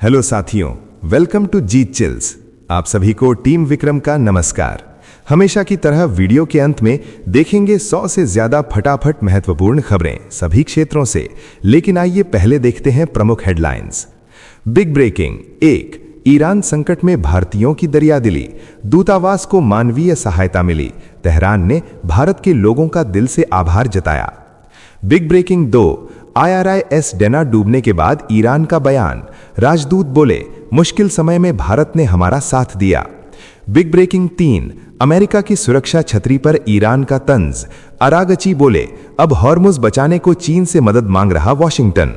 Hello साथियों, welcome to Jeet chills. आप सभी को टीम विक्रम का नमस्कार। हमेशा की तरह वीडियो के अंत में देखेंगे 100 से ज्यादा फटाफट महत्वपूर्ण खबरें सभी क्षेत्रों से। लेकिन आइए पहले देखते हैं प्रमुख हेडलाइंस। बिग ब्रेकिंग 1, ईरान संकट में भारतीयों की दरियादिली, दूतावास को मानवीय सहायता मिली, तेहरान ने भारत के लोगों का दिल से आभार जताया। बिग ब्रेकिंग 2, IRIS डेना डूबने के बाद ईरान का बयान, राजदूत बोले मुश्किल समय में भारत ने हमारा साथ दिया। बिग ब्रेकिंग 3, अमेरिका की सुरक्षा छतरी पर ईरान का तंज, अरागची बोले अब हॉर्मुज बचाने को चीन से मदद मांग रहा वॉशिंगटन।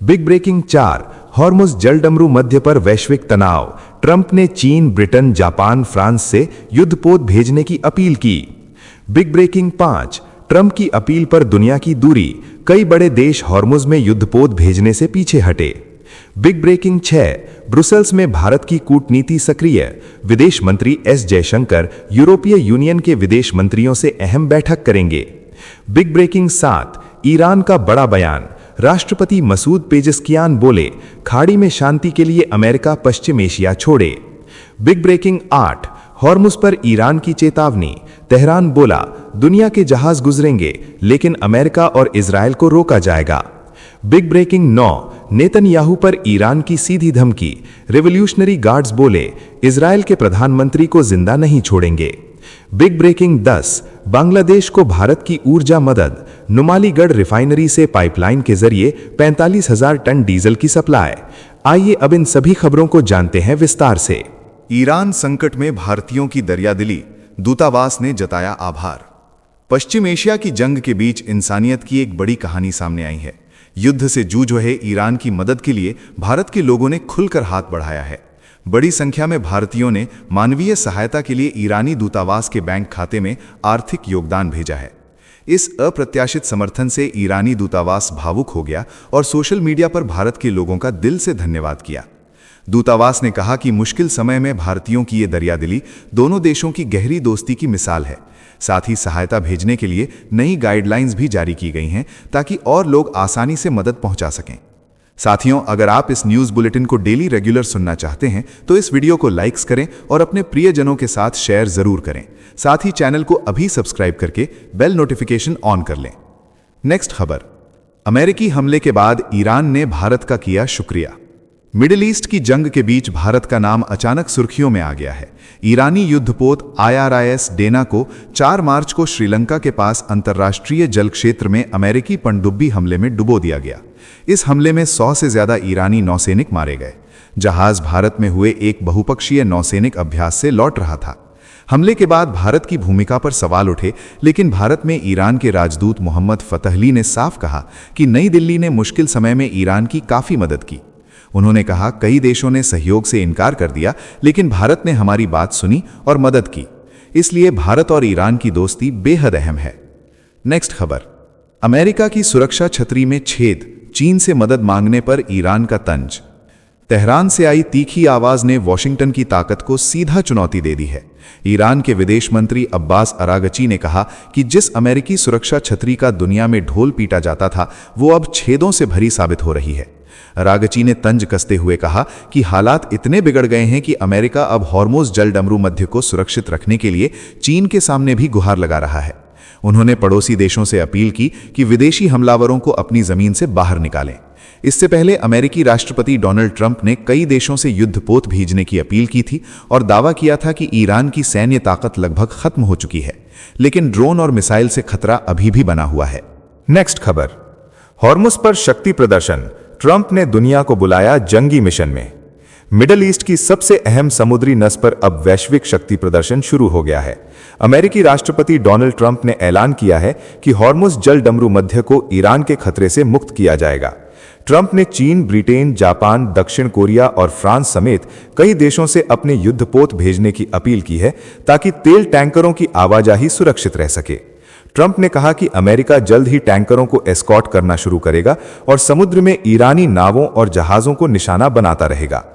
बिग ब्रेकिंग 4, हॉर्मुज जलडमरू मध्य पर वैश्विक तनाव, ट्रंप ने चीन, ब्रिटेन, जापान, फ्रांस से युद्धपोत भेजने की अपील की। बिग ब्रेकिंग 5, ट्रंप की अपील पर दुनिया की दूरी, कई बड़े देश हॉर्मुज में युद्धपोत भेजने से पीछे हटे। बिग ब्रेकिंग 6, ब्रुसेल्स में भारत की कूटनीति सक्रिय, विदेश मंत्री एस जयशंकर यूरोपीय यूनियन के विदेश मंत्रियों से अहम बैठक करेंगे। बिग ब्रेकिंग 7, ईरान का बड़ा बयान, राष्ट्रपति मसूद पेजेस्कियान बोले खाड़ी में शांति के लिए अमेरिका पश्चिम एशिया छोड़े। बिग ब्रेकिंग 8, हॉर्मुज पर ईरान की चेतावनी, तेहरान बोला दुनिया के जहाज गुजरेंगे लेकिन अमेरिका और इजरायल को रोका जाएगा। बिग ब्रेकिंग 9, नेतन्याहू पर ईरान की सीधी धमकी, रिवॉल्यूशनरी गार्ड्स बोले इजरायल के प्रधानमंत्री को जिंदा नहीं छोड़ेंगे। बिग ब्रेकिंग 10, बांग्लादेश को भारत की ऊर्जा मदद, नुमालीगढ़ रिफाइनरी से पाइपलाइन के जरिए 45,000 टन डीजल की सप्लाई। आइए अब इन सभी खबरों को जानते हैं विस्तार से। ईरान संकट में भारतीयों की दरियादिली, दूतावास ने जताया आभार। पश्चिम एशिया की जंग के बीच इंसानियत की एक बड़ी कहानी सामने आई है। युद्ध से जूझ रहे ईरान की मदद के लिए भारत के लोगों ने खुलकर हाथ बढ़ाया है। बड़ी संख्या में भारतीयों ने मानवीय सहायता के लिए ईरानी दूतावास के बैंक खाते में आर्थिक योगदान भेजा है। इस अप्रत्याशित समर्थन से ईरानी दूतावास भावुक हो गया और सोशल मीडिया पर भारत के लोगों का दिल से धन्यवाद किया। दूतावास ने कहा कि मुश्किल समय में भारतीयों की ये दरियादिली दोनों देशों की गहरी दोस्ती की मिसाल है। साथ ही सहायता भेजने के लिए नई गाइडलाइंस भी जारी की गई हैं ताकि और लोग आसानी से मदद पहुंचा सकें। साथियों, अगर आप इस न्यूज़ बुलेटिन को डेली रेगुलर सुनना चाहते हैं तो इस वीडियो को लाइक्स करें और अपने प्रियजनों के साथ शेयर जरूर करें। साथ ही चैनल को अभी सब्सक्राइब करके बेल नोटिफिकेशन ऑन कर लें। नेक्स्ट खबर, अमेरिकी हमले के बाद ईरान ने भारत का किया शुक्रिया। मिडिल ईस्ट की जंग के बीच भारत का नाम अचानक सुर्खियों में आ गया है। ईरानी युद्धपोत IRIS डेना को 4 मार्च को श्रीलंका के पास अंतर्राष्ट्रीय जल क्षेत्र में अमेरिकी पनडुब्बी हमले में डुबो दिया गया। इस हमले में 100 से ज्यादा ईरानी नौसैनिक मारे गए। जहाज भारत में हुए एक बहुपक्षीय नौसैनिक अभ्यास से लौट रहा था। हमले के बाद भारत की भूमिका पर सवाल उठे, लेकिन भारत में ईरान के राजदूत मोहम्मद फतहली ने साफ कहा कि नई दिल्ली ने मुश्किल समय में ईरान की काफी मदद की। उन्होंने कहा कई देशों ने सहयोग से इनकार कर दिया, लेकिन भारत ने हमारी बात सुनी और मदद की। इसलिए भारत और ईरान की दोस्ती बेहद अहम है। नेक्स्ट खबर, अमेरिका की सुरक्षा छतरी में छेद, चीन से मदद मांगने पर ईरान का तंज। तेहरान से आई तीखी आवाज ने वॉशिंगटन की ताकत को सीधा चुनौती दे दी है। ईरान के विदेश मंत्री अब्बास अरागची ने कहा कि जिस अमेरिकी सुरक्षा छतरी का दुनिया में ढोल पीटा जाता था वो अब छेदों से भरी साबित हो रही है। अरागची ने तंज कसते हुए कहा कि हालात इतने बिगड़ गए हैं कि अमेरिका अब हॉर्मुज जलडमरू मध्य को सुरक्षित रखने के लिए चीन के सामने भी गुहार लगा रहा है। उन्होंने पड़ोसी देशों से अपील की कि विदेशी हमलावरों को अपनी जमीन से बाहर निकालें। इससे पहले अमेरिकी राष्ट्रपति डोनाल्ड ट्रंप ने कई देशों से युद्धपोत भेजने की अपील की थी और दावा किया था कि ईरान की सैन्य ताकत लगभग खत्म हो चुकी है, लेकिन ड्रोन और मिसाइल से खतरा अभी भी बना हुआ है। नेक्स्ट खबर, हॉर्मुज पर शक्ति प्रदर्शन, ट्रंप ने दुनिया को बुलाया जंगी मिशन में। मिडिल ईस्ट की सबसे अहम समुद्री नस पर अब वैश्विक शक्ति प्रदर्शन शुरू हो गया है। अमेरिकी राष्ट्रपति डोनाल्ड ट्रंप ने ऐलान किया है कि हॉर्मुज जलडमरू मध्य को ईरान के खतरे से मुक्त किया जाएगा। ट्रंप ने चीन, ब्रिटेन, जापान, दक्षिण कोरिया और फ्रांस समेत कई देशों से अपने युद्धपोत भेजने की अपील की है ताकि तेल टैंकरों की आवाजाही सुरक्षित रह सके। ट्रंप ने कहा कि अमेरिका जल्द ही टैंकरों को एस्कॉर्ट करना शुरू करेगा और समुद्र में ईरानी नावों और जहाजों को निशाना बनाता रहेगा।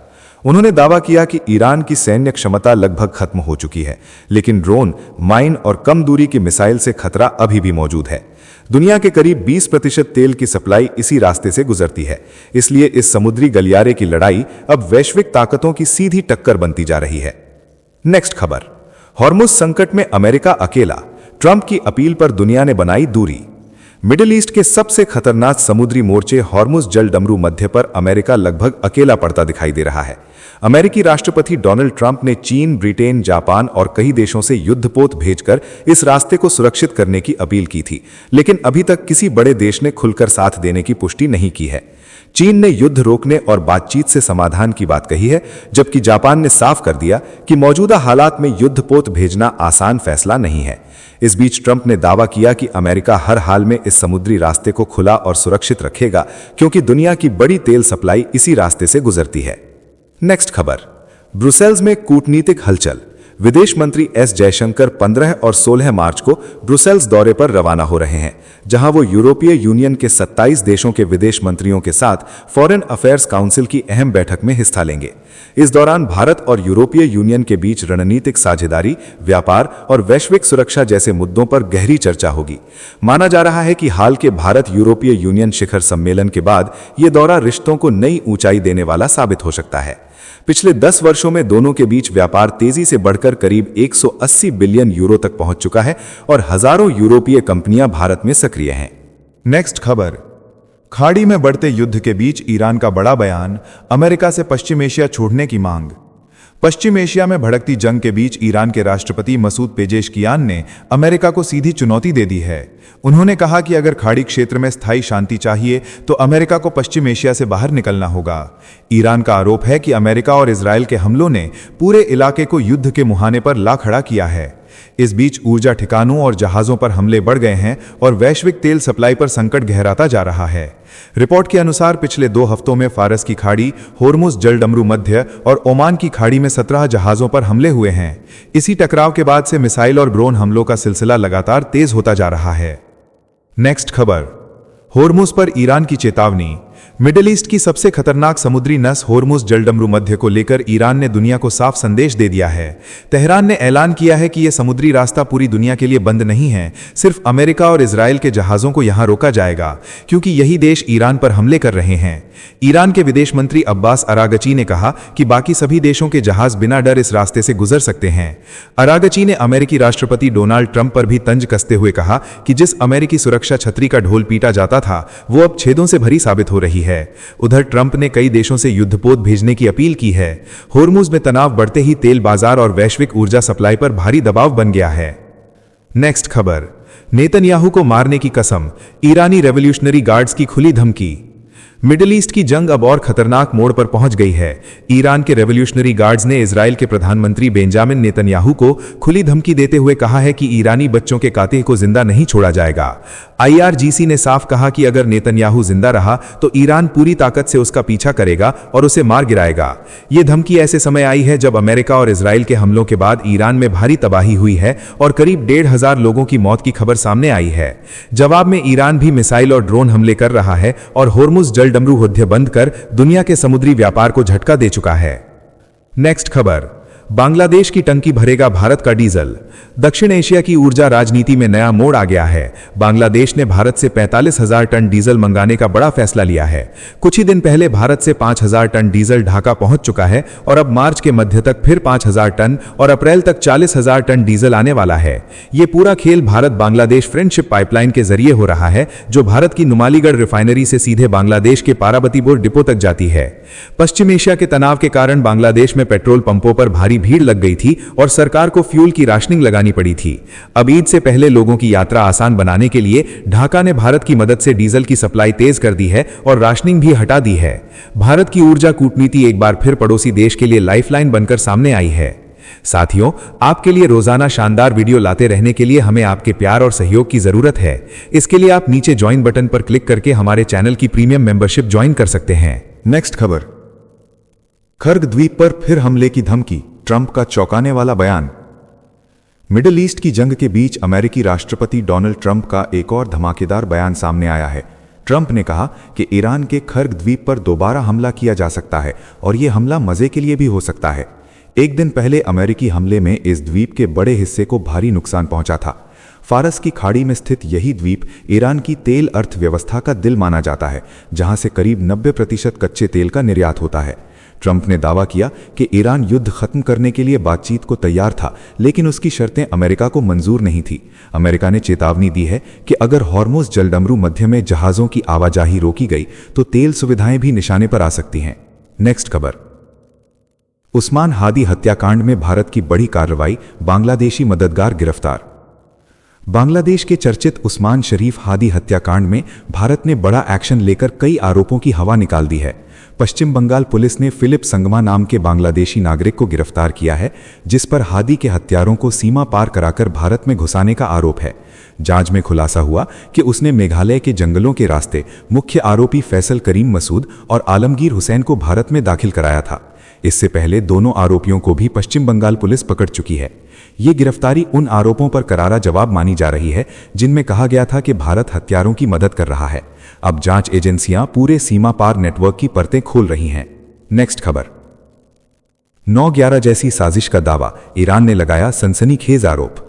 उन्होंने दावा किया कि ईरान की सैन्य क्षमता लगभग खत्म हो चुकी है, लेकिन ड्रोन, माइन और कम दूरी की मिसाइल से खतरा अभी भी मौजूद है। दुनिया के करीब 20% तेल की सप्लाई इसी रास्ते से गुजरती है। इसलिए इस समुद्री गलियारे की लड़ाई अब वैश्विक ताकतों की सीधी टक्कर बनती जा रही है। नेक्स्ट खबर, हॉर्मुज संकट में अमेरिका अकेला, ट्रंप की अपील पर दुनिया ने बनाई दूरी। मिडिल ईस्ट के सबसे खतरनाक समुद्री मोर्चे हॉर्मुज जल डमरू मध्य पर अमेरिका लगभग अकेला पड़ता दिखाई दे रहा है। अमेरिकी राष्ट्रपति डोनाल्ड ट्रंप ने चीन, ब्रिटेन, जापान और कई देशों से युद्धपोत भेजकर इस रास्ते को सुरक्षित करने की अपील की थी, लेकिन अभी तक किसी बड़े देश ने खुलकर साथ देने की पुष्टि नहीं की है। चीन ने युद्ध रोकने और बातचीत से समाधान की बात कही है, जबकि जापान ने साफ कर दिया कि मौजूदा हालात में युद्धपोत भेजना आसान फैसला नहीं है। इस बीच ट्रंप ने दावा किया कि अमेरिका हर हाल में इस समुद्री रास्ते को खुला और सुरक्षित रखेगा, क्योंकि दुनिया की बड़ी तेल सप्लाई इसी रास्ते से गुजरती है। नेक्स्ट खबर, ब्रुसेल्स में कूटनीतिक हलचल। विदेश मंत्री एस जयशंकर 15 और 16 मार्च को ब्रुसेल्स दौरे पर रवाना हो रहे हैं, जहां वो यूरोपीय यूनियन के 27 देशों के विदेश मंत्रियों के साथ फॉरेन अफेयर्स काउंसिल की अहम बैठक में हिस्सा लेंगे। इस दौरान भारत और यूरोपीय यूनियन के बीच रणनीतिक साझेदारी, व्यापार और वैश्विक सुरक्षा जैसे मुद्दों पर गहरी चर्चा होगी। माना जा रहा है कि हाल के भारत यूरोपीय यूनियन शिखर सम्मेलन के बाद ये दौरा रिश्तों को नई ऊंचाई देने वाला साबित हो सकता है। पिछले 10 वर्षों में दोनों के बीच व्यापार तेजी से बढ़कर करीब 180 बिलियन यूरो तक पहुंच चुका है और हजारों यूरोपीय कंपनियां भारत में सक्रिय हैं। नेक्स्ट खबर, खाड़ी में बढ़ते युद्ध के बीच ईरान का बड़ा बयान, अमेरिका से पश्चिम एशिया छोड़ने की मांग। पश्चिम एशिया में भड़कती जंग के बीच ईरान के राष्ट्रपति मसूद पेजेशकियान ने अमेरिका को सीधी चुनौती दे दी है। उन्होंने कहा कि अगर खाड़ी क्षेत्र में स्थायी शांति चाहिए तो अमेरिका को पश्चिम एशिया से बाहर निकलना होगा। ईरान का आरोप है कि अमेरिका और इजरायल के हमलों ने पूरे इलाके को युद्ध के मुहाने पर ला खड़ा किया है। इस बीच ऊर्जा ठिकानों और जहाजों पर हमले बढ़ गए हैं और वैश्विक तेल सप्लाई पर संकट गहराता जा रहा है। रिपोर्ट के अनुसार पिछले 2 हफ्तों में फारस की खाड़ी, होर्मुज जल डमरू मध्य और ओमान की खाड़ी में 17 जहाजों पर हमले हुए हैं। इसी टकराव के बाद से मिसाइल और ड्रोन हमलों का सिलसिला लगातार तेज होता जा रहा है। नेक्स्ट खबर, होर्मुज पर ईरान की चेतावनी। मिडिल ईस्ट की सबसे खतरनाक समुद्री नस होर्मुज जलडमरू मध्य को लेकर ईरान ने दुनिया को साफ संदेश दे दिया है। तेहरान ने ऐलान किया है कि यह समुद्री रास्ता पूरी दुनिया के लिए बंद नहीं है, सिर्फ अमेरिका और इजरायल के जहाजों को यहां रोका जाएगा, क्योंकि यही देश ईरान पर हमले कर रहे हैं। ईरान के विदेश मंत्री अब्बास अरागची ने कहा कि बाकी सभी देशों के जहाज बिना डर इस रास्ते से गुजर सकते हैं। अरागची ने अमेरिकी राष्ट्रपति डोनाल्ड ट्रंप पर भी तंज कसते हुए कहा कि जिस अमेरिकी सुरक्षा छतरी का ढोल पीटा जाता था वो अब छेदों से भरी साबित हो रही है। उधर ट्रंप ने कई देशों से युद्धपोत भेजने की अपील की है। होर्मुज में तनाव बढ़ते ही तेल बाजार और वैश्विक ऊर्जा सप्लाई पर भारी दबाव बन गया है। नेक्स्ट खबर, नेतन्याहू को मारने की कसम, ईरानी रेवोल्यूशनरी गार्ड्स की खुली धमकी। मिडिल ईस्ट की जंग अब और खतरनाक मोड़ पर पहुंच गई है। ईरान के रेवोल्यूशनरी गार्ड्स ने इजरायल के प्रधानमंत्री बेंजामिन नेतन्याहू को खुली धमकी देते हुए कहा है कि ईरानी बच्चों के कातिल को जिंदा नहीं छोड़ा जाएगा। IRGC ने साफ कहा कि अगर नेतन्याहू जिंदा रहा तो ईरान पूरी ताकत से उसका पीछा करेगा और उसे मार गिराएगा। ये धमकी ऐसे समय आई है जब अमेरिका और इजरायल के हमलों के बाद ईरान में भारी तबाही हुई है और करीब 1,500 लोगों की मौत की खबर सामने आई है। जवाब में ईरान भी मिसाइल और ड्रोन हमले कर रहा है और होर्मुज जलडमरू युद्ध बंद कर दुनिया के समुद्री व्यापार को झटका दे चुका है। नेक्स्ट खबर, बांग्लादेश की टंकी भरेगा भारत का डीजल। दक्षिण एशिया की ऊर्जा राजनीति में नया मोड़ आ गया है। बांग्लादेश ने भारत से 45,000 टन डीजल मंगाने का बड़ा फैसला लिया है। कुछ ही दिन पहले भारत से 5,000 टन डीजल ढाका पहुंच चुका है और अब मार्च के मध्य तक फिर 5,000 टन और अप्रैल तक 40,000 टन डीजल आने वाला है। ये पूरा खेल भारत बांग्लादेश फ्रेंडशिप पाइपलाइन के जरिए हो रहा है, जो भारत की नुमालीगढ़ रिफाइनरी से सीधे बांग्लादेश के पाराबतीपुर डिपो तक जाती है। पश्चिम एशिया के तनाव के कारण बांग्लादेश में पेट्रोल पंपों पर भारी भीड़ लग गई थी और सरकार को फ्यूल की राशनिंग लगानी पड़ी थी। अब ईद से पहले लोगों की यात्रा आसान बनाने के लिए ढाका ने भारत की मदद से डीजल की सप्लाई तेज कर दी है और राशनिंग भी हटा दी है। भारत की ऊर्जा कूटनीति एक बार फिर पड़ोसी देश के लिए लाइफलाइन बनकर सामने आई है। साथियों, आपके लिए रोजाना शानदार वीडियो लाते रहने के लिए हमें आपके प्यार और सहयोग की जरूरत है। इसके लिए आप नीचे ज्वाइन बटन पर क्लिक करके हमारे चैनल की प्रीमियम मेंबरशिप ज्वाइन कर सकते हैं। नेक्स्ट खबर, खर्ग द्वीप पर फिर हमले की धमकी, ट्रंप का चौंकाने वाला बयान। मिडिल ईस्ट की जंग के बीच अमेरिकी राष्ट्रपति डोनाल्ड ट्रंप का एक और धमाकेदार बयान सामने आया है। ट्रंप ने कहा कि ईरान के खर्ग द्वीप पर दोबारा हमला किया जा सकता है और यह हमला मजे के लिए भी हो सकता है। एक दिन पहले अमेरिकी हमले में इस द्वीप के बड़े हिस्से को भारी नुकसान पहुंचा था। फारस की खाड़ी में स्थित यही द्वीप ईरान की तेल अर्थव्यवस्था का दिल माना जाता है, जहां से करीब 90% कच्चे तेल का निर्यात होता है। ट्रंप ने दावा किया कि ईरान युद्ध खत्म करने के लिए बातचीत को तैयार था, लेकिन उसकी शर्तें अमेरिका को मंजूर नहीं थी। अमेरिका ने चेतावनी दी है कि अगर हॉर्मुज़ जलडमरू मध्य में जहाज़ों की आवाजाही रोकी गई तो तेल सुविधाएं भी निशाने पर आ सकती हैं। नेक्स्ट खबर। उस्मान हादी हत्याकांड में भारत की बड़ी कार्रवाई, बांग्लादेशी मददगार गिरफ्तार। बांग्लादेश के चर्चित उस्मान शरीफ हादी हत्याकांड में भारत ने बड़ा एक्शन लेकर कई आरोपों की हवा निकाल दी है। पश्चिम बंगाल पुलिस ने फिलिप संगमा नाम के बांग्लादेशी नागरिक को गिरफ्तार किया है, जिस पर हादी के हत्यारों को सीमा पार कराकर भारत में घुसाने का आरोप है। जांच में खुलासा हुआ कि उसने मेघालय के जंगलों के रास्ते मुख्य आरोपी फैसल करीम मसूद और आलमगीर हुसैन को भारत में दाखिल कराया था। इससे पहले दोनों आरोपियों को भी पश्चिम बंगाल पुलिस पकड़ चुकी है। ये गिरफ्तारी उन आरोपों पर करारा जवाब मानी जा रही है जिनमें कहा गया था कि भारत हत्यारों की मदद कर रहा है। अब जांच एजेंसियां पूरे सीमा पार नेटवर्क की परतें खोल रही हैं। नेक्स्ट खबर। 9/11 जैसी साजिश का दावा, ईरान ने लगाया सनसनीखेज आरोप।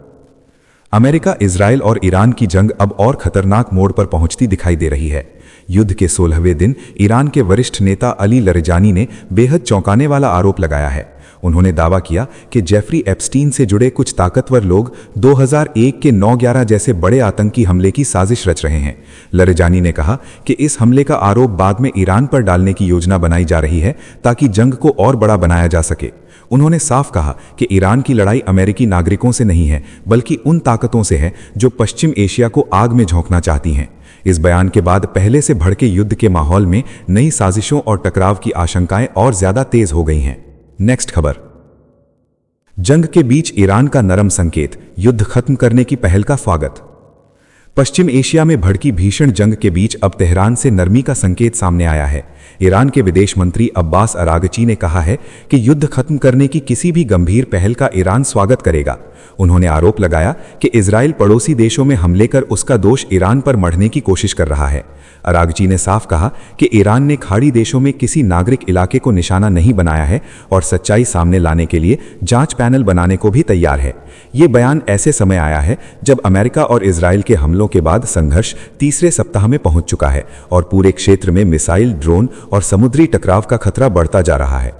अमेरिका, इजराइल और ईरान की जंग अब और खतरनाक मोड़ पर पहुंचती दिखाई दे रही है। युद्ध के 16वें दिन ईरान के वरिष्ठ नेता अली लरिजानी ने बेहद चौंकाने वाला आरोप लगाया है। उन्होंने दावा किया कि जेफरी एप्स्टीन से जुड़े कुछ ताकतवर लोग 2001 के 9/11 जैसे बड़े आतंकी हमले की साजिश रच रहे हैं। लरिजानी ने कहा कि इस हमले का आरोप बाद में ईरान पर डालने की योजना बनाई जा रही है ताकि जंग को और बड़ा बनाया जा सके। उन्होंने साफ कहा कि ईरान की लड़ाई अमेरिकी नागरिकों से नहीं है, बल्कि उन ताकतों से है जो पश्चिम एशिया को आग में झोंकना चाहती हैं। इस बयान के बाद पहले से भड़के युद्ध के माहौल में नई साजिशों और टकराव की आशंकाएं और ज्यादा तेज हो गई हैं। नेक्स्ट खबर। जंग के बीच ईरान का नरम संकेत, युद्ध खत्म करने की पहल का स्वागत। पश्चिम एशिया में भड़की भीषण जंग के बीच अब तेहरान से नरमी का संकेत सामने आया है। ईरान के विदेश मंत्री अब्बास अरागची ने कहा है कि युद्ध खत्म करने की किसी भी गंभीर पहल का ईरान स्वागत करेगा। उन्होंने आरोप लगाया कि इजराइल पड़ोसी देशों में हमले कर उसका दोष ईरान पर मढ़ने की कोशिश कर रहा है। अरागची ने साफ कहा कि ईरान ने खाड़ी देशों में किसी नागरिक इलाके को निशाना नहीं बनाया है और सच्चाई सामने लाने के लिए जांच पैनल बनाने को भी तैयार है। ये बयान ऐसे समय आया है जब अमेरिका और इजराइल के हमलों के बाद संघर्ष तीसरे सप्ताह में पहुंच चुका है और पूरे क्षेत्र में मिसाइल, ड्रोन और समुद्री टकराव का खतरा बढ़ता जा रहा है।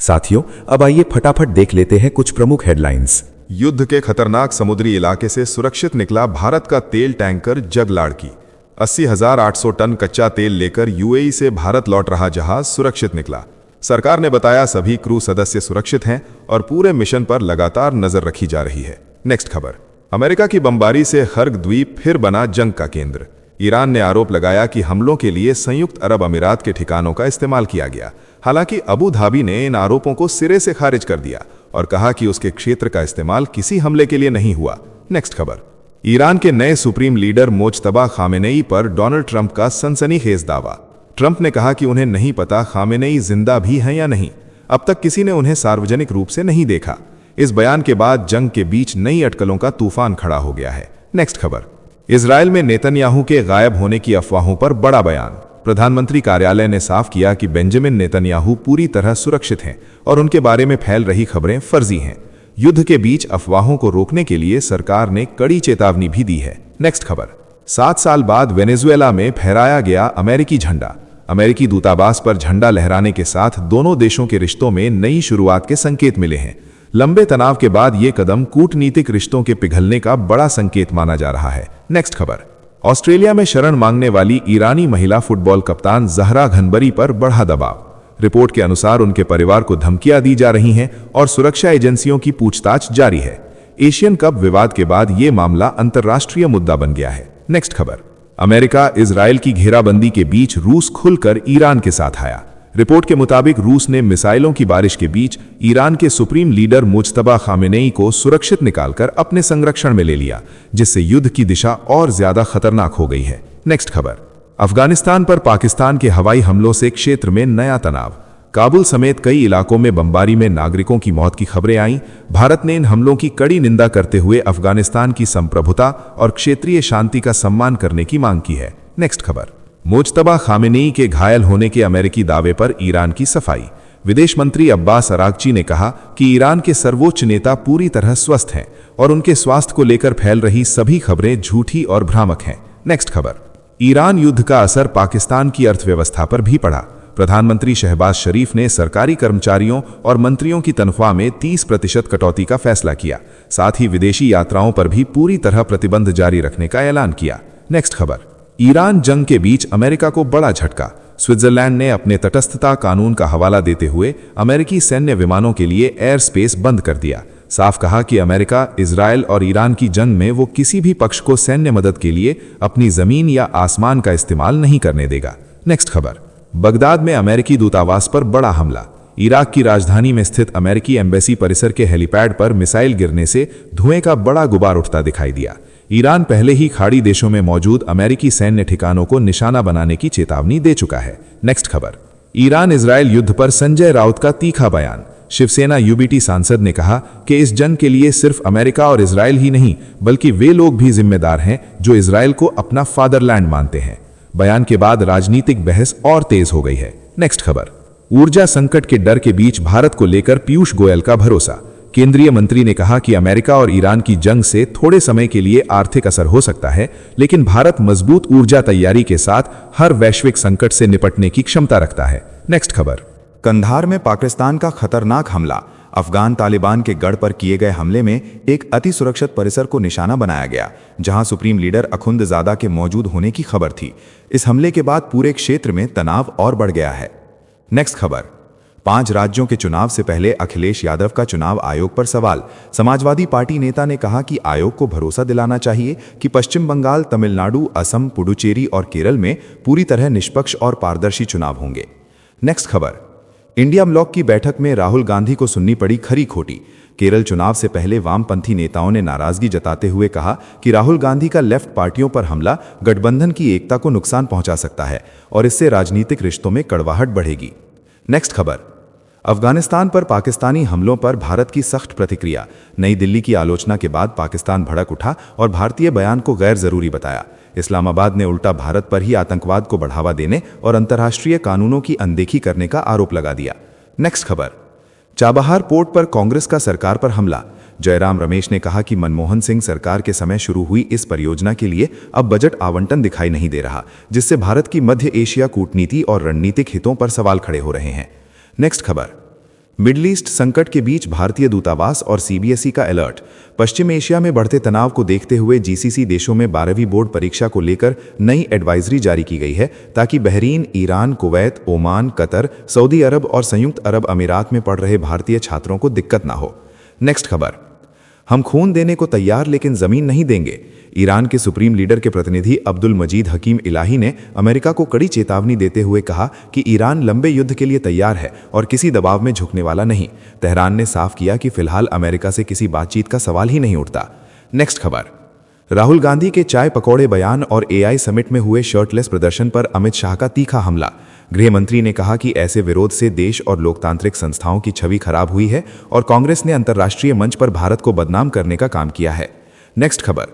साथियों, अब आइए फटाफट देख लेते हैं कुछ प्रमुख हेडलाइंस। युद्ध के खतरनाक समुद्री इलाके से सुरक्षित निकला भारत का तेल टैंकर जगलाड़की। 80,800 टन कच्चा तेल लेकर यूएई से भारत लौट रहा जहाज सुरक्षित निकला। सरकार ने बताया सभी क्रू सदस्य सुरक्षित हैं और पूरे मिशन पर लगातार नजर रखी जा रही है। नेक्स्ट खबर। अमेरिका की बमबारी से खर्ग द्वीप फिर बना जंग का केंद्र। ईरान ने आरोप लगाया कि हमलों के लिए संयुक्त अरब अमीरात के ठिकानों का इस्तेमाल किया गया। हालांकि अबू धाबी ने इन आरोपों को सिरे से खारिज कर दिया और कहा कि उसके क्षेत्र का इस्तेमाल किसी हमले के लिए नहीं हुआ। नेक्स्ट खबर। ईरान के नए सुप्रीम लीडर मोज्तबा खामेनेई पर डोनाल्ड ट्रंप का सनसनीखेज दावा। ट्रंप ने कहा कि उन्हें नहीं पता खामेनेई जिंदा भी हैं या नहीं। अब तक किसी ने उन्हें सार्वजनिक रूप से नहीं देखा। इस बयान के बाद जंग के बीच नई अटकलों का तूफान खड़ा हो गया है। नेक्स्ट खबर। इजरायल में नेतन्याहू के गायब होने की अफवाहों पर बड़ा बयान। प्रधानमंत्री कार्यालय ने साफ किया कि बेंजामिन नेतन्याहू पूरी तरह सुरक्षित हैं और उनके बारे में फैल रही खबरें फर्जी हैं। युद्ध के बीच अफवाहों को रोकने के लिए सरकार ने कड़ी चेतावनी भी दी है। नेक्स्ट खबर। 7 साल बाद वेनेजुएला में फहराया गया अमेरिकी झंडा। अमेरिकी दूतावास पर झंडा लहराने के साथ दोनों देशों के रिश्तों में नई शुरुआत के संकेत मिले हैं। लंबे तनाव के बाद ये कदम कूटनीतिक रिश्तों के पिघलने का बड़ा संकेत माना जा रहा है। नेक्स्ट खबर। ऑस्ट्रेलिया में शरण मांगने वाली ईरानी महिला फुटबॉल कप्तान जहरा घनबरी पर बढ़ा दबाव। रिपोर्ट के अनुसार उनके परिवार को धमकियां दी जा रही हैं और सुरक्षा एजेंसियों की पूछताछ जारी है। एशियन कप विवाद के बाद यह मामला अंतर्राष्ट्रीय मुद्दा बन गया है। नेक्स्ट खबर। अमेरिका इजराइल की घेराबंदी के बीच रूस खुलकर ईरान के साथ आया। रिपोर्ट के मुताबिक रूस ने मिसाइलों की बारिश के बीच ईरान के सुप्रीम लीडर मुज्तबा खामेनेई को सुरक्षित निकालकर अपने संरक्षण में ले लिया, जिससे युद्ध की दिशा और ज्यादा खतरनाक हो गई है। नेक्स्ट खबर। अफगानिस्तान पर पाकिस्तान के हवाई हमलों से क्षेत्र में नया तनाव। काबुल समेत कई इलाकों में बमबारी में नागरिकों की मौत की खबरें आईं। भारत ने इन हमलों की कड़ी निंदा करते हुए अफगानिस्तान की संप्रभुता और क्षेत्रीय शांति का सम्मान करने की मांग की है। नेक्स्ट खबर। मुज्तबा खामेनेई के घायल होने के अमेरिकी दावे पर ईरान की सफाई। विदेश मंत्री अब्बास अरागची ने कहा कि ईरान के सर्वोच्च नेता पूरी तरह स्वस्थ हैं और उनके स्वास्थ्य को लेकर फैल रही सभी खबरें झूठी और भ्रामक हैं। नेक्स्ट खबर, ईरान युद्ध का असर पाकिस्तान की अर्थव्यवस्था पर भी पड़ा। प्रधानमंत्री शहबाज शरीफ ने सरकारी कर्मचारियों और मंत्रियों की तनख्वाह में 30% कटौती का फैसला किया। साथ ही विदेशी यात्राओं पर भी पूरी तरह प्रतिबंध जारी रखने का ऐलान किया। नेक्स्ट खबर, ईरान जंग के बीच अमेरिका को बड़ा झटका। स्विट्जरलैंड ने अपने तटस्थता कानून का हवाला देते हुए अमेरिकी सैन्य विमानों के लिए एयर स्पेस बंद कर दिया। साफ कहा कि अमेरिका इजराइल और ईरान की जंग में वो किसी भी पक्ष को सैन्य मदद के लिए अपनी जमीन या आसमान का इस्तेमाल नहीं करने देगा। नेक्स्ट खबर, बगदाद में अमेरिकी दूतावास पर बड़ा हमला। इराक की राजधानी में स्थित अमेरिकी एम्बेसी परिसर के हेलीपैड पर मिसाइल गिरने से धुएं का बड़ा गुबार उठता दिखाई दिया। ईरान पहले ही खाड़ी देशों में मौजूद अमेरिकी सैन्य ठिकानों को निशाना बनाने की चेतावनी दे चुका है। नेक्स्ट खबर, ईरान इजराइल युद्ध पर संजय राउत का तीखा बयान। शिवसेना यूबीटी सांसद ने कहा कि इस जंग के लिए सिर्फ अमेरिका और इजराइल ही नहीं बल्कि वे लोग भी जिम्मेदार हैं जो इजराइल को अपना फादरलैंड मानते हैं। बयान के बाद राजनीतिक बहस और तेज हो गई है। नेक्स्ट खबर, ऊर्जा संकट के डर के बीच भारत को लेकर पीयूष गोयल का भरोसा। केंद्रीय मंत्री ने कहा कि अमेरिका और ईरान की जंग से थोड़े समय के लिए आर्थिक असर हो सकता है, लेकिन भारत मजबूत ऊर्जा तैयारी के साथ हर वैश्विक संकट से निपटने की क्षमता रखता है। नेक्स्ट खबर, कंधार में पाकिस्तान का खतरनाक हमला। अफगान तालिबान के गढ़ पर किए गए हमले में एक अति सुरक्षित परिसर को निशाना बनाया गया, जहां सुप्रीम लीडर अखुंदजादा के मौजूद होने की खबर थी। इस हमले के बाद पूरे क्षेत्र में तनाव और बढ़ गया है। नेक्स्ट खबर, 5 राज्यों के चुनाव से पहले अखिलेश यादव का चुनाव आयोग पर सवाल। समाजवादी पार्टी नेता ने कहा कि आयोग को भरोसा दिलाना चाहिए कि पश्चिम बंगाल, तमिलनाडु, असम, पुडुचेरी और केरल में पूरी तरह निष्पक्ष और पारदर्शी चुनाव होंगे। नेक्स्ट खबर, इंडिया ब्लॉक की बैठक में राहुल गांधी को सुननी पड़ी खरी खोटी। केरल चुनाव से पहले वामपंथी नेताओं ने नाराजगी जताते हुए कहा कि राहुल गांधी का लेफ्ट पार्टियों पर हमला गठबंधन की एकता को नुकसान पहुंचा सकता है और इससे राजनीतिक रिश्तों में कड़वाहट बढ़ेगी। नेक्स्ट खबर, अफगानिस्तान पर पाकिस्तानी हमलों पर भारत की सख्त प्रतिक्रिया। नई दिल्ली की आलोचना के बाद पाकिस्तान भड़क उठा और भारतीय बयान को गैर जरूरी बताया। इस्लामाबाद ने उल्टा भारत पर ही आतंकवाद को बढ़ावा देने और अंतर्राष्ट्रीय कानूनों की अनदेखी करने का आरोप लगा दिया। नेक्स्ट खबर, चाबहार पोर्ट पर कांग्रेस का सरकार पर हमला। जयराम रमेश ने कहा कि मनमोहन सिंह सरकार के समय शुरू हुई इस परियोजना के लिए अब बजट आवंटन दिखाई नहीं दे रहा, जिससे भारत की मध्य एशिया कूटनीति और रणनीतिक हितों पर सवाल खड़े हो रहे हैं। नेक्स्ट खबर, मिडिल ईस्ट संकट के बीच भारतीय दूतावास और सीबीएसई का अलर्ट। पश्चिम एशिया में बढ़ते तनाव को देखते हुए जीसीसी देशों में 12वीं बोर्ड परीक्षा को लेकर नई एडवाइजरी जारी की गई है, ताकि Bahrain, Iran, Kuwait, Oman, Qatar, Saudi Arab और संयुक्त अरब अमीरात में पढ़ रहे भारतीय छात्रों को दिक्कत ना हो। नेक्स्ट खबर, हम खून देने को तैयार लेकिन जमीन नहीं देंगे। ईरान के सुप्रीम लीडर के प्रतिनिधि अब्दुल मजीद हकीम इलाही ने अमेरिका को कड़ी चेतावनी देते हुए कहा कि ईरान लंबे युद्ध के लिए तैयार है और किसी दबाव में झुकने वाला नहीं। तेहरान ने साफ किया कि फिलहाल अमेरिका से किसी बातचीत का सवाल ही नहीं उठता। नेक्स्ट खबर, राहुल गांधी के चाय पकौड़े बयान और एआई समिट में हुए शर्टलेस प्रदर्शन पर अमित शाह का तीखा हमला। गृह मंत्री ने कहा कि ऐसे विरोध से देश और लोकतांत्रिक संस्थाओं की छवि खराब हुई है और कांग्रेस ने अंतर्राष्ट्रीय मंच पर भारत को बदनाम करने का काम किया है। नेक्स्ट खबर,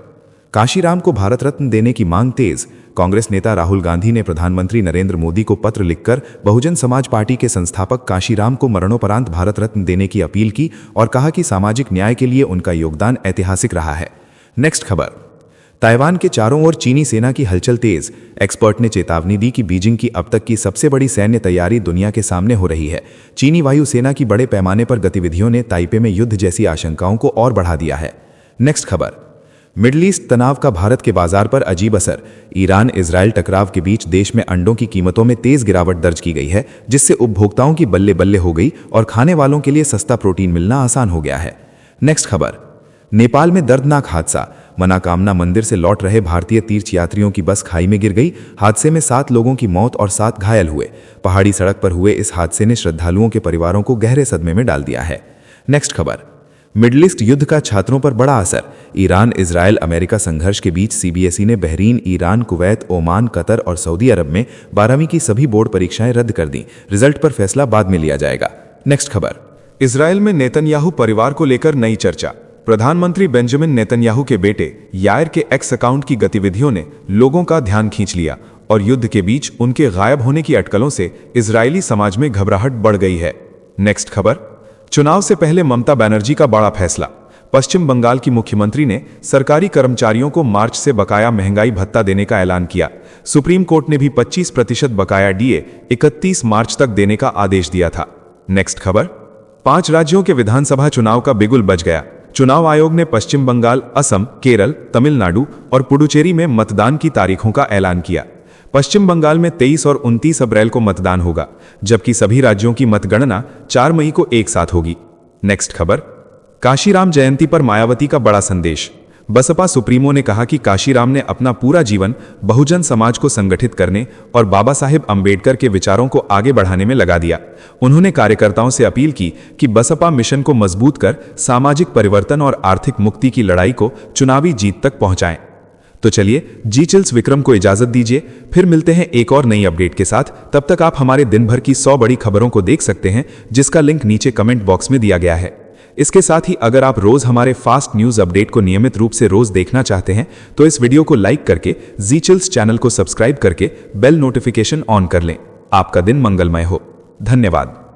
काशीराम को भारत रत्न देने की मांग तेज। कांग्रेस नेता राहुल गांधी ने प्रधानमंत्री नरेंद्र मोदी को पत्र लिखकर बहुजन समाज पार्टी के संस्थापक काशीराम को मरणोपरांत भारत रत्न देने की अपील की और कहा कि सामाजिक न्याय के लिए उनका योगदान ऐतिहासिक रहा है। नेक्स्ट खबर, ताइवान के चारों ओर चीनी सेना की हलचल तेज। एक्सपर्ट ने चेतावनी दी कि बीजिंग की अब तक की सबसे बड़ी सैन्य तैयारी दुनिया के सामने हो रही है। चीनी वायुसेना की बड़े पैमाने पर गतिविधियों ने ताइपे में युद्ध जैसी आशंकाओं को और बढ़ा दिया है। नेक्स्ट खबर, मिडिल ईस्ट तनाव का भारत के बाजार पर अजीब असर। ईरान इजराइल टकराव के बीच देश में अंडों की कीमतों में तेज गिरावट दर्ज की गई है, जिससे उपभोक्ताओं की बल्ले बल्ले हो गई और खाने वालों के लिए सस्ता प्रोटीन मिलना आसान हो गया है। नेक्स्ट खबर, नेपाल में दर्दनाक हादसा। मनोकामना मंदिर से लौट रहे भारतीय तीर्थयात्रियों की बस खाई में गिर गई। हादसे में 7 लोगों की मौत और 7 घायल हुए। पहाड़ी सड़क पर हुए इस हादसे ने श्रद्धालुओं के परिवारों को गहरे सदमे में डाल दिया है। नेक्स्ट खबर, मिडिल ईस्ट युद्ध का छात्रों पर बड़ा असर। ईरान इजराइल अमेरिका संघर्ष के बीच सीबीएसई ने Bahrain, Iran, Kuwait, Oman, Qatar और सऊदी अरब में 12वीं की सभी बोर्ड परीक्षाएं रद्द कर दी। रिजल्ट पर फैसला बाद में लिया जाएगा। नेक्स्ट खबर, इजराइल में नेतन्याहू परिवार को लेकर नई चर्चा। प्रधानमंत्री बेंजामिन नेतन्याहू के बेटे यायर के एक्स अकाउंट की गतिविधियों ने लोगों का ध्यान खींच लिया और युद्ध के बीच उनके गायब होने की अटकलों से इजरायली समाज में घबराहट बढ़ गई है। नेक्स्ट खबर, चुनाव से पहले ममता बनर्जी का बड़ा फैसला। पश्चिम बंगाल की मुख्यमंत्री ने सरकारी कर्मचारियों को मार्च से बकाया महंगाई भत्ता देने का ऐलान किया। सुप्रीम कोर्ट ने भी 25% बकाया डीए 31 मार्च तक देने का आदेश दिया था। नेक्स्ट खबर, 5 राज्यों के विधानसभा चुनाव का बिगुल बज गया। चुनाव आयोग ने पश्चिम बंगाल, असम, केरल, तमिलनाडु और पुडुचेरी में मतदान की तारीखों का ऐलान किया। पश्चिम बंगाल में 23 और 29 अप्रैल को मतदान होगा, जबकि सभी राज्यों की मतगणना 4 मई को एक साथ होगी। नेक्स्ट खबर, काशीराम जयंती पर मायावती का बड़ा संदेश। बसपा सुप्रीमो ने कहा कि काशीराम ने अपना पूरा जीवन बहुजन समाज को संगठित करने और बाबा साहेब अंबेडकर के विचारों को आगे बढ़ाने में लगा दिया। उन्होंने कार्यकर्ताओं से अपील की कि बसपा मिशन को मजबूत कर सामाजिक परिवर्तन और आर्थिक मुक्ति की लड़ाई को चुनावी जीत तक पहुंचाएं। तो चलिए, जी चिल्स विक्रम को इजाजत दीजिए, फिर मिलते हैं एक और नई अपडेट के साथ। तब तक आप हमारे दिन भर की 100 बड़ी खबरों को देख सकते हैं, जिसका लिंक नीचे कमेंट बॉक्स में दिया गया है। इसके साथ ही अगर आप रोज हमारे फास्ट न्यूज अपडेट को नियमित रूप से रोज देखना चाहते हैं तो इस वीडियो को लाइक करके जी चिल्स चैनल को सब्सक्राइब करके बेल नोटिफिकेशन ऑन कर लें। आपका दिन मंगलमय हो। धन्यवाद।